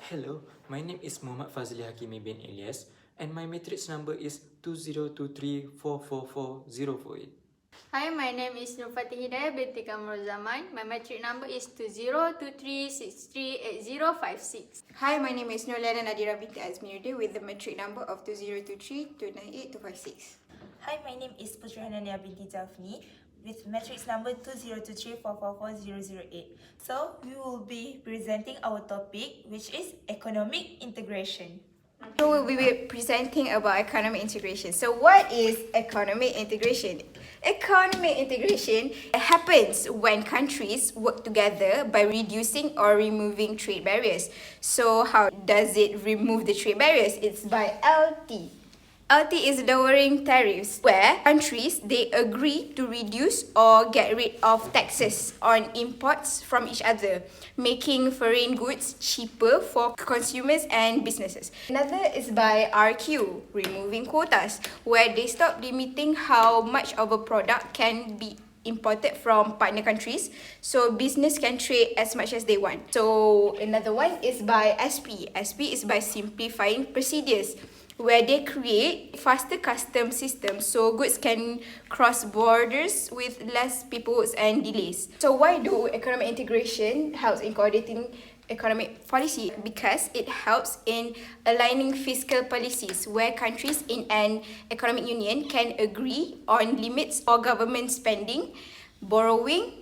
Hello, my name is Muhammad Fazli Hakimi bin Elias and my matrix number is 2023444048. Hi, my name is Nurfati Hidayah binti Kamrul Zaman. My matric number is 2023638056. Hi, my name is Nurlana Nadira binti Azminuddin with the matric number of 2023298256. Hi, my name is Putri Hanania binti Zafni with matrix number 2023444008. So, we will be presenting our topic, which is economic integration. So we will be presenting about economic integration. So what is economic integration? Economic integration happens when countries work together by reducing or removing trade barriers. So how does it remove the trade barriers? It's by LT. LT is lowering tariffs, where countries they agree to reduce or get rid of taxes on imports from each other, making foreign goods cheaper for consumers and businesses. Another is by RQ, removing quotas, where they stop limiting how much of a product can be imported from partner countries, so business can trade as much as they want. So another one is by SP. SP is by simplifying procedures, where they create faster custom systems so goods can cross borders with less paperwork and delays. So why do economic integration helps in coordinating economic policy? Because it helps in aligning fiscal policies, where countries in an economic union can agree on limits for government spending, borrowing,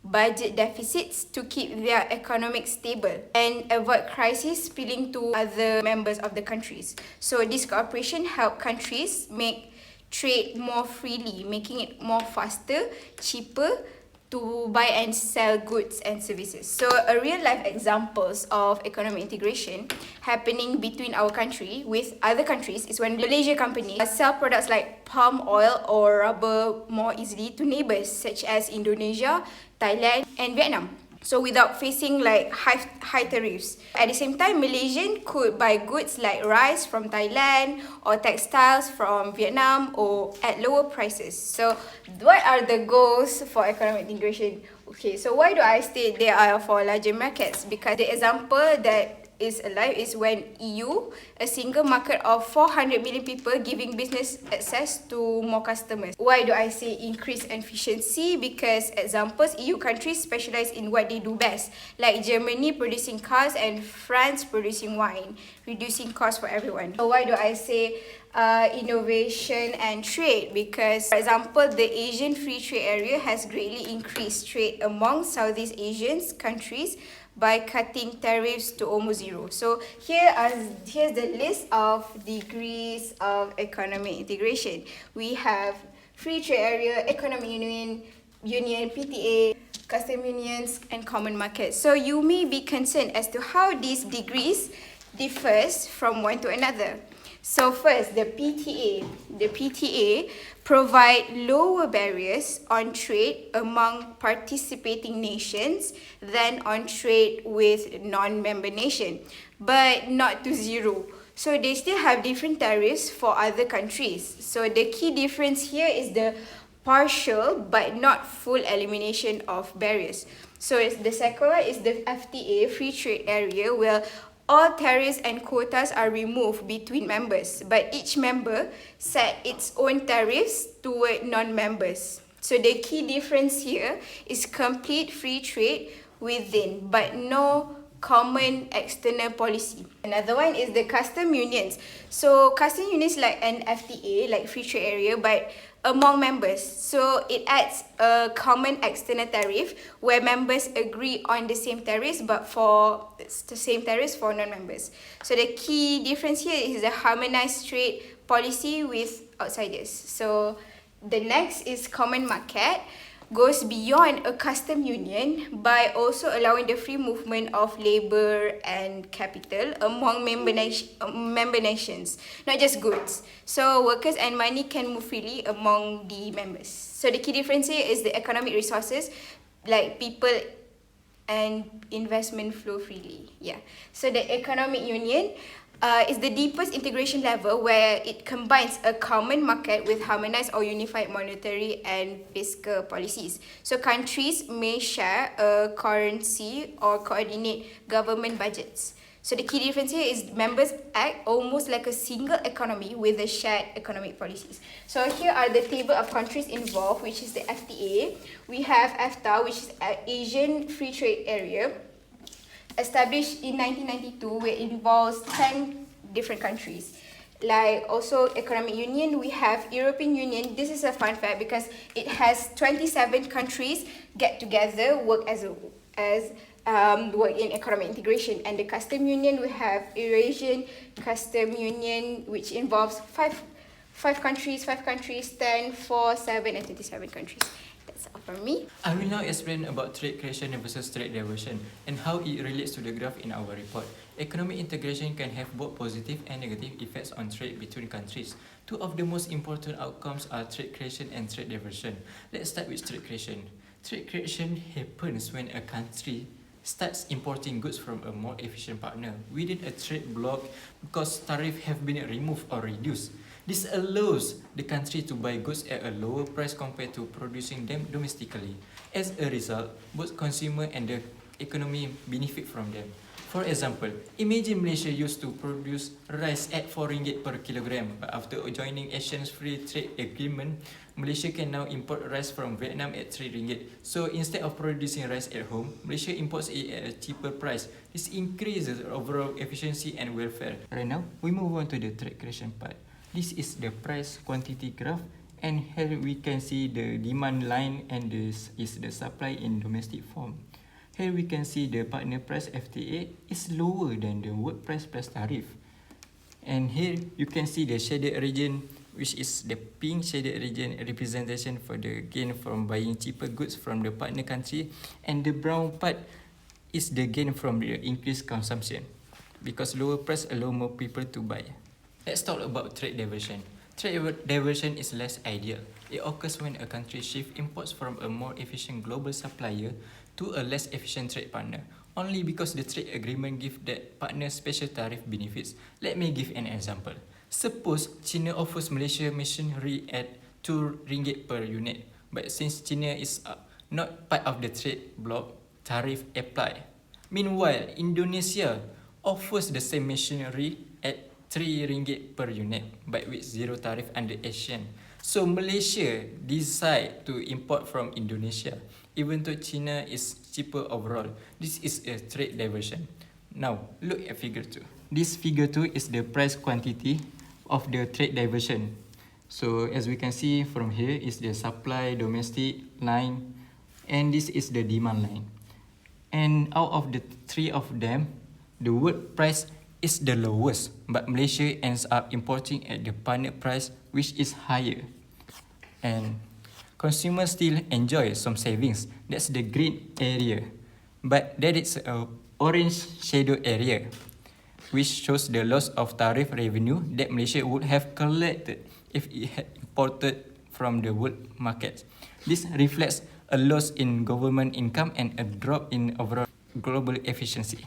budget deficits to keep their economic stable and avoid crises spilling to other members of the countries. So this cooperation help countries make trade more freely, making it more faster, cheaper to buy and sell goods and services. So a real life examples of economic integration happening between our country with other countries is when Malaysia companies sell products like palm oil or rubber more easily to neighbors such as Indonesia, Thailand and Vietnam. So without facing like high tariffs. At the same time, Malaysian could buy goods like rice from Thailand or textiles from Vietnam or at lower prices. So what are the goals for economic integration? Okay, so why do I state they are for larger markets? Because the example that is alive is when EU, a single market of 400 million people, giving business access to more customers. Why do I say increase efficiency? Because examples, EU countries specialize in what they do best, like Germany producing cars and France producing wine, reducing costs for everyone. So why do I say innovation and trade? Because, for example, the Asian Free Trade Area has greatly increased trade among Southeast Asian countries by cutting tariffs to almost zero. So here's the list of degrees of economic integration. We have Free Trade Area, Economic Union, PTA, custom unions, and common market. So you may be concerned as to how these degrees differs from one to another. So first, the PTA. The PTA provide lower barriers on trade among participating nations than on trade with non-member nation, but not to zero. So they still have different tariffs for other countries. So the key difference here is the partial but not full elimination of barriers. So the second one is the FTA, Free Trade Area, where all tariffs and quotas are removed between members, but each member set its own tariffs toward non-members. So the key difference here is complete free trade within, but no common external policy. Another one is the custom unions. So custom unions like an FTA, like free trade area, but among members. So it adds a common external tariff where members agree on the same tariffs, but for the same tariffs for non-members. So the key difference here is the harmonized trade policy with outsiders. So the next is common market, goes beyond a custom union by also allowing the free movement of labor and capital among member nations, not just goods. So workers and money can move freely among the members. So the key difference here is the economic resources, like people and investment flow freely. Yeah. So the economic union is the deepest integration level where it combines a common market with harmonized or unified monetary and fiscal policies. So countries may share a currency or coordinate government budgets. So the key difference here is members act almost like a single economy with a shared economic policies. So here are the table of countries involved, which is the FTA. We have EFTA, which is Asian Free Trade Area, established in 1992, where it involves 10 different countries. Like also Economic Union, we have European Union. This is a fun fact because it has 27 countries get together, work work in economic integration. And the Custom Union, we have Eurasian Custom Union, which involves five countries, 10, 4, 7, and 27 countries. That's all from me. I will now explain about trade creation versus trade diversion and how it relates to the graph in our report. Economic integration can have both positive and negative effects on trade between countries. Two of the most important outcomes are trade creation and trade diversion. Let's start with trade creation. Trade creation happens when a country starts importing goods from a more efficient partner within a trade bloc because tariffs have been removed or reduced. This allows the country to buy goods at a lower price compared to producing them domestically. As a result, both consumer and the economy benefit from them. For example, imagine Malaysia used to produce rice at 4 ringgit per kilogram, but after joining Asian Free Trade Agreement, Malaysia can now import rice from Vietnam at 3 ringgit. So instead of producing rice at home, Malaysia imports it at a cheaper price. This increases overall efficiency and welfare. Right now, we move on to the trade creation part. This is the price quantity graph, and here we can see the demand line, and this is the supply in domestic form. Here we can see the partner price FTA is lower than the work price plus tariff. And here you can see the shaded region, which is the pink shaded region representation for the gain from buying cheaper goods from the partner country, and the brown part is the gain from the increased consumption because lower price allow more people to buy. Let's talk about trade diversion. Trade diversion is less ideal. It occurs when a country shifts imports from a more efficient global supplier to a less efficient trade partner, only because the trade agreement gives that partner special tariff benefits. Let me give an example. Suppose China offers Malaysia machinery at 2 ringgit per unit, but since China is not part of the trade bloc, tariff apply. Meanwhile, Indonesia offers the same machinery at 3 ringgit per unit, but with zero tariff under ASEAN. So Malaysia decide to import from Indonesia, even though China is cheaper overall. This is a trade diversion. Now, look at figure 2. This figure 2 is the price quantity of the trade diversion. So as we can see from here is the supply domestic line, and this is the demand line. And out of the three of them, the world price is the lowest, but Malaysia ends up importing at the partner price, which is higher. And consumers still enjoy some savings. That's the green area. But there is a orange shadow area, which shows the loss of tariff revenue that Malaysia would have collected if it had imported from the world market. This reflects a loss in government income and a drop in overall global efficiency.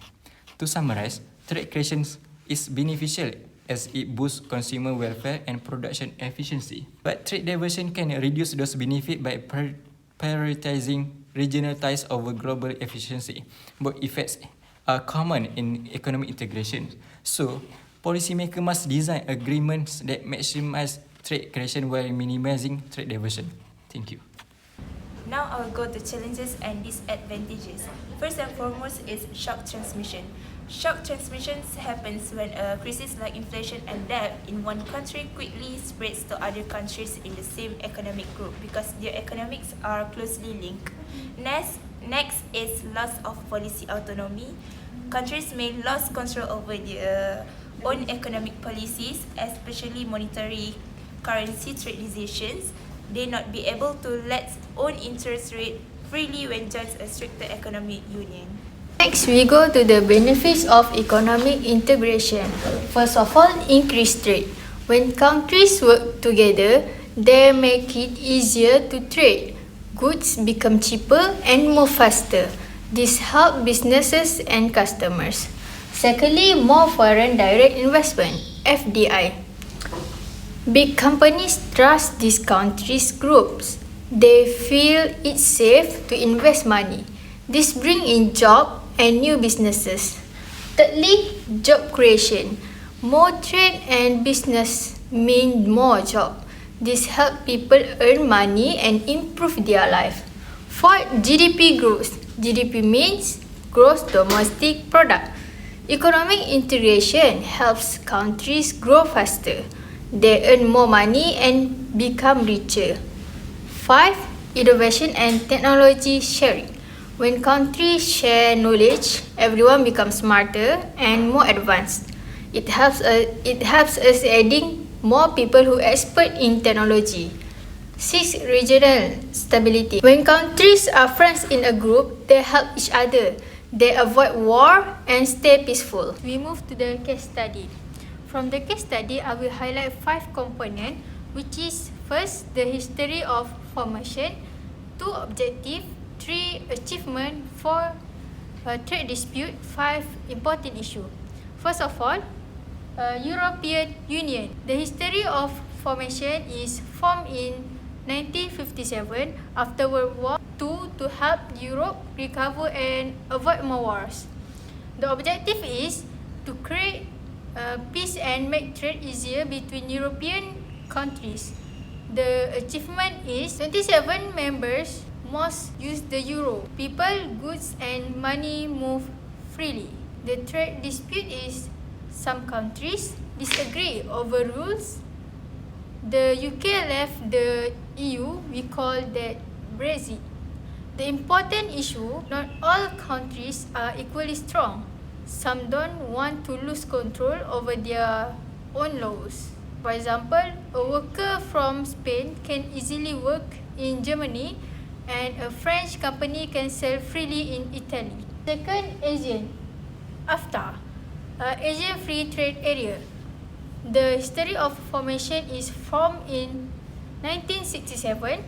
To summarize, trade creation is beneficial as it boosts consumer welfare and production efficiency. But trade diversion can reduce those benefits by prioritizing regional ties over global efficiency. Both effects are common in economic integration. So, policymakers must design agreements that maximize trade creation while minimizing trade diversion. Thank you. Now I will go to challenges and disadvantages. First and foremost is shock transmission. Shock transmission happens when a crisis like inflation and debt in one country quickly spreads to other countries in the same economic group because their economics are closely linked. Next is loss of policy autonomy. Countries may lose control over their own economic policies, especially monetary currency trade decisions. They not be able to let own interest rate freely when joins a stricter economic union. Next, we go to the benefits of economic integration. First of all, increased trade. When countries work together, they make it easier to trade. Goods become cheaper and more faster. This helps businesses and customers. Secondly, more foreign direct investment, FDI. Big companies trust these countries' groups. They feel it's safe to invest money. This brings in jobs and new businesses. Thirdly, job creation. More trade and business mean more job. This helps people earn money and improve their life. Fourth, GDP growth. GDP means gross domestic product. Economic integration helps countries grow faster. They earn more money and become richer. 5. Innovation and technology sharing. When countries share knowledge, everyone becomes smarter and more advanced. It helps us adding more people who are expert in technology. 6. Regional stability. When countries are friends in a group, they help each other. They avoid war and stay peaceful. We move to the case study. From the case study, I will highlight 5 components, which is first, the history of formation, 2. Objective, 3. Achievement, 4. Trade dispute, 5. Important issue. First of all, European Union. The history of formation is formed in 1957 after World War II to help Europe recover and avoid more wars. The objective is to create peace and make trade easier between European countries. The achievement is 27 members must use the euro. People, goods and money move freely. The trade dispute is some countries disagree over rules. The UK left the EU, we call that Brexit. The important issue, not all countries are equally strong. Some don't want to lose control over their own laws. For example, a worker from Spain can easily work in Germany and a French company can sell freely in Italy. Second, ASEAN. AFTA, Asian Free Trade Area. The history of formation is formed in 1967.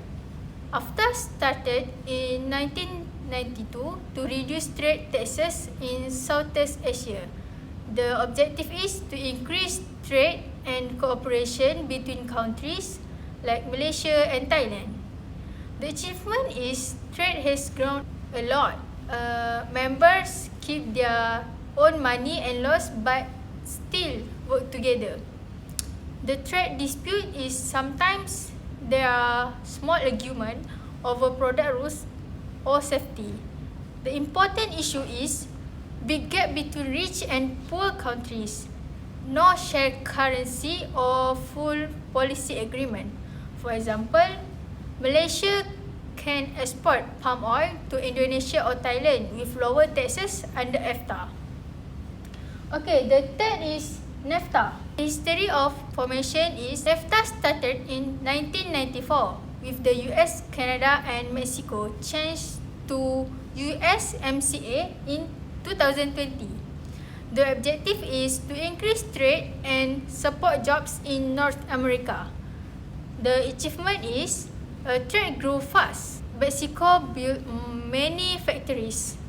AFTA started in 1992 to reduce trade taxes in Southeast Asia. The objective is to increase trade and cooperation between countries like Malaysia and Thailand. The achievement is trade has grown a lot. Members keep their own money and laws but still work together. The trade dispute is sometimes there are small argument over product rules or safety. The important issue is big gap between rich and poor countries. No shared currency or full policy agreement. For example, Malaysia can export palm oil to Indonesia or Thailand with lower taxes under AFTA. Okay, the third is NAFTA. The history of formation is NAFTA started in 1994 with the US, Canada and Mexico changed to USMCA in 2020. The objective is to increase trade and support jobs in North America. The achievement is trade grew fast. Mexico built many factories.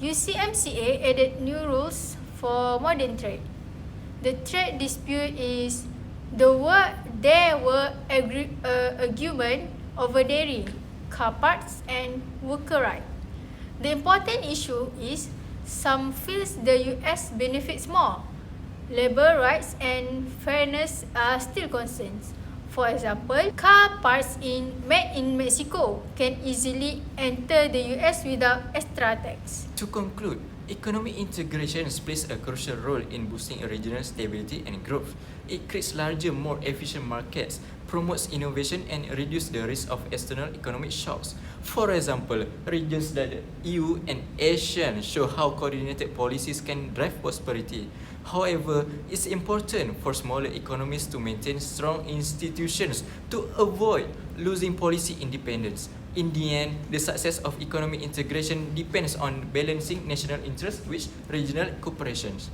USMCA added new rules for modern trade. The trade dispute is there were argument over dairy, car parts and worker rights. The important issue is some feels the US benefits more. Labor rights and fairness are still concerns. For example, car parts made in Mexico can easily enter the US without extra tax. To conclude, economic integration plays a crucial role in boosting regional stability and growth. It creates larger, more efficient markets, promotes innovation and reduces the risk of external economic shocks. For example, regions like the EU and ASEAN show how coordinated policies can drive prosperity. However, it's important for smaller economies to maintain strong institutions to avoid losing policy independence. In the end, the success of economic integration depends on balancing national interests with regional cooperations.